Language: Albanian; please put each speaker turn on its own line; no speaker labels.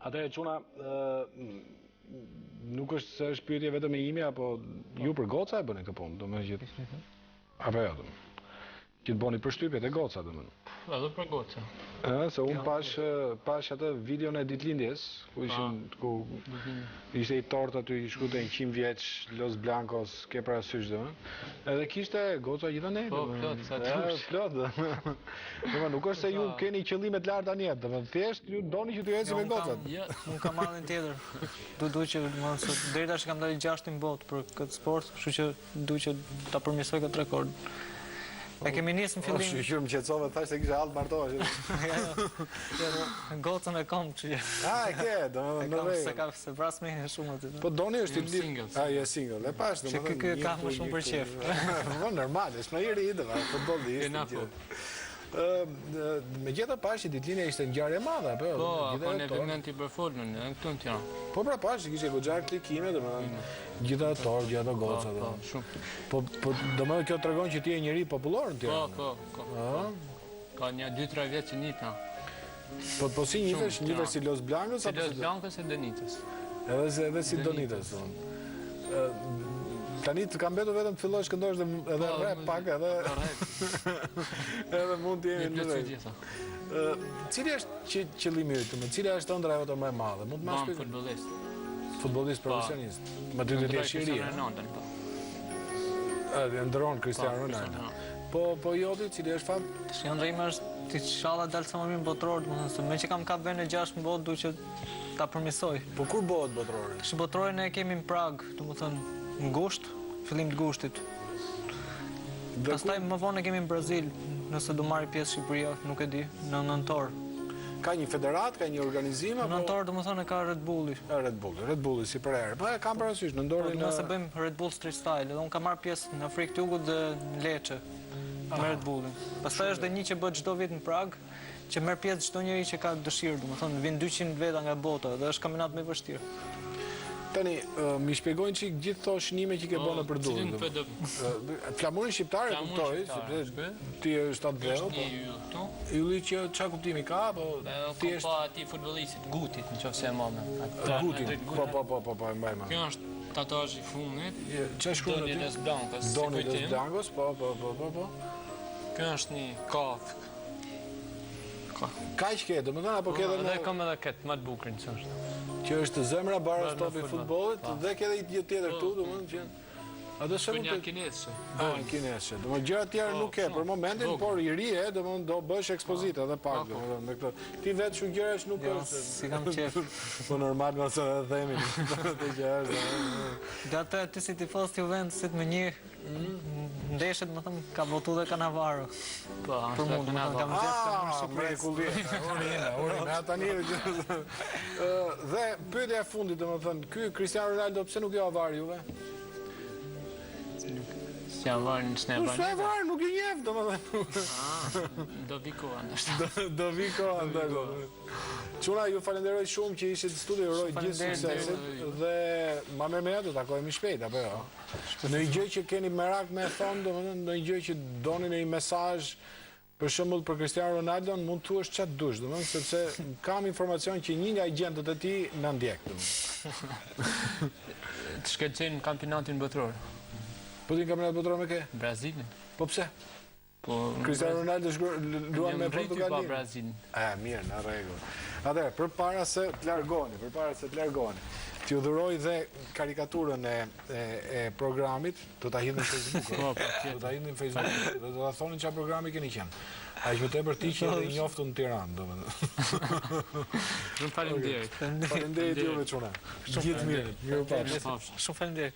Atëherë çuna nuk është se është pyetje vetëm e imja, apo ju për goca e bëni këtë punë, domethënë që apo jo, që të bëni përshtypjet e goca domethënë.
Edhe për goca.
Se unë pash atë videon e ditëlindjes, ku ishte i tort aty, i shkruaj 100 vjeç Los Blancos, ke parasysh domethënë. Edhe kishte goca gjithanë.
Po, plot, sa dush.
Plot. Domethënë nuk është se ju keni qëllime të larta në jetë, domethënë thjesht ju doni që t'ju ecë me gocat.
Unë kam marrën tjetër. Duhet që deri tash kam dalë 6 në botë për këtë sport, kështu që duhet që ta përmirësoj këtë rekord. E kemi nisë në fillim.
Shqyr më qetësove, thash se kishe halë martohesh.
Gocën e kam që...
E ke, domethënë.
Se vras me shumë aty.
Po doni është i
single.
Je single. E pash domethënë.
Që ka më shumë për qef.
Po normal, është më i ri domethënë, futbolli. Me gjitha pash që ditëlindja ishte ngjarje e madhe, apo?
Po, në eventi për folën, këtu në Tiranë.
Po pra pash që kishte goxha klikime, domethënë, gjitha ato, gjitha ato goca.
Po, shumë.
Po domethënë kjo tregon që ti je njëri popullor në Tiranë.
Po. Ka një 2-3 vjet që nita.
Po si njihesh si Los Blancos
apo si Los Blancos e Donitas?
Edhe si Donitas. Tani të kam betur vetëm të fillosh këndosh edhe rap pak edhe mund të jemi në rregull. Cili është qëllimi yt? Cila është ëndra jote më e madhe? Mund të më shpjegoj?
Futbollist.
Futbollist profesionist. Më dy të shiri. Ndron Cristiano Ronaldo. Po joti, cili është fam?
Tash ëndra ime është ti inshallah dal sa më mirë botror, domethënë me që kam kap vende 6 në botë, duhet që ta përmirësoj.
Po kur bëhet botrori?
Botrorin e kemi në Prag, domethënë në gusht, fillim të gushtit. Pastaj më vonë kemi në Brazil, nëse do marrë pjesë Shqipëria, nuk e di, në nëntor.
Ka një federat, ka një organizim apo?
Në nëntor domethënë ka Red Bulli.
Red Bulli si për herë. Po e kam parasysh, në ndorin
nëse bëjmë Red Bull Street Style, edhe unë kam marrë pjesë në Afrikë të Jugut dhe në Lecce me Red Bullin. Pastaj është dhe një që bëhet çdo vit në Prag, që merr pjesë çdo njeri që ka dëshirë, domethënë vin 200 veta nga bota dhe është kampionat më i vështirë.
Tani, mi shpjegojnë që gjithë to shënime që ke bënë për duhet. Flamurin shqiptar e kuptoj, sepse ti është atë veo. Ylli që qa kuptimi ka, po
ti është... Po ati futbollistit, Gutit, në qofë se e mëmë.
Gutit, po, e mbajma.
Kjo është tatuazh i fundit,
Donitas
Blancos.
Donitas Blancos, po.
Kjo është një kafë.
Ka që ke, do më thënë, apo ke dhe në...
Dhe kam edhe këtë, më të bukrin që është.
Që është zemra bara stopi futbollit, dhe ke dhe një tjetër tu, do më thënë që...
Për një kinesë.
Një kinesë. Do më gjëra tjerë nuk ke, për momentin, por i ri e, do bësh ekspozita dhe pak, do më thënë. Ti vetë shumë gjëra nuk është...
Si kam qef.
Po normal më së dhe themi, të që është.
Dhe atë ty si tifoz të Juventusit me një ndeshet, më thëmë, ka votu dhe Cannavaro.
Po,
për mund, më thëmë, kam gjithë
me kulli. Urina, tani. Dhe pyetja e fundit, do më thënë, ky Cristiano Ronaldo pse nuk jo avar Juve?
Si avar në s'ne avar?
S'ne avar, nuk i njef, do më thënë.
Do vi koha, ndështë.
Do vi koha, ndështë. Quna, ju falenderoj shumë që ishit studio, uroj gjithë suksesit dhe ma me të takojmë i shpejt, apo jo? Në një gjë që keni merak me thonë, në një gjë që doni në një mesazh për shembull për Cristiano Ronaldo, mund të thuash çfarë dush, domethënë sepse kam informacion që një nga agjentët e tij na ndjek, domethënë.
Të shkëlqejnë kampionatin botror.
Po ti kampionat botror me ke?
Brazilin.
Po pse?
Po
Cristiano Ronaldo luan me Portugalin.
Po Brazilin.
Mirë, në rregull. Atëherë, përpara se të largoheni, t'ju dhuroj dhe karikaturën e programit, do ta hidhni në Facebook. Do ta hidhni në Facebook, do ta thonin çfarë programi keni qenë. Aq më tepër ti që i njoftu në Tiranë, domethënë.
Shumë faleminderit.
Faleminderit juve çuna. Gjithë mirë. Mirupafshim.
Shumë faleminderit.